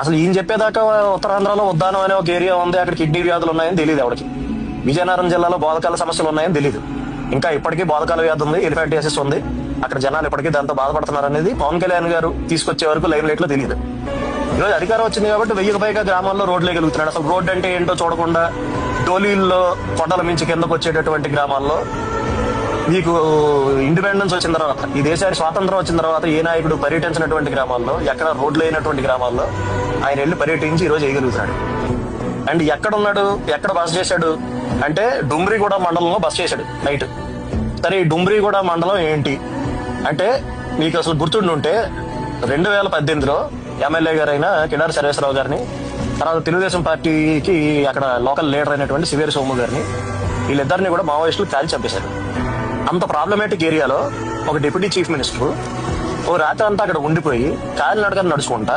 అసలు ఈయన చెప్పేదాకా ఉత్తరాంధ్రలో ఉద్దానం అనే ఒక ఏరియా ఉంది, అక్కడ కిడ్నీ వ్యాధులు ఉన్నాయని తెలియదు ఎవరికి. విజయనగరం జిల్లాలో బోధకాల సమస్యలు ఉన్నాయని తెలియదు. ఇంకా ఇప్పటికీ బోధకాల వ్యాధి ఉంది, ఎలిఫెంటియాసిస్ ఉంది, అక్కడ జనాలు ఇప్పటికీ దాంతో బాధపడుతున్నారు అనేది పవన్ కళ్యాణ్ గారు తీసుకొచ్చే వరకు లైమ్ లైట్ లో తెలియదు. ఈరోజు అధికారం వచ్చింది కాబట్టి 1000కి పైగా గ్రామాల్లో రోడ్లు వేయగలుగుతున్నాడు. అసలు రోడ్డు అంటే ఏంటో చూడకుండా డోలీల్లో కొండల మించి కిందకు వచ్చేటటువంటి గ్రామాల్లో మీకు ఇండిపెండెన్స్ వచ్చిన తర్వాత, ఈ దేశానికి స్వాతంత్రం వచ్చిన తర్వాత ఏ నాయకుడు పర్యటించినటువంటి గ్రామాల్లో, ఎక్కడ రోడ్లు అయినటువంటి గ్రామాల్లో ఆయన వెళ్ళి పర్యటించి ఈ రోజు వేయగలుగుతున్నాడు. అండ్ ఎక్కడున్నాడు, ఎక్కడ బస చేశాడు అంటే డుమ్రిగూడ మండలంలో బస చేశాడు నైట్. సరే ఈ డుమ్రిగూడ మండలం ఏంటి అంటే మీకు అసలు గుర్తుండుంటే 2018లో ఎమ్మెల్యే గారైన కిడారి సర్వేశ్వరరావు గారిని, తర్వాత తెలుగుదేశం పార్టీకి అక్కడ లోకల్ లీడర్ అయినటువంటి శివేరి సోము గారిని, వీళ్ళిద్దరిని కూడా మావోయిస్టులు కాల్చి చంపేశారు. అంత ప్రాబ్లమేటిక్ ఏరియాలో ఒక డిప్యూటీ చీఫ్ మినిస్టర్ ఓ రాత్రి అంతా అక్కడ ఉండిపోయి కాలినడకని నడుచుకుంటా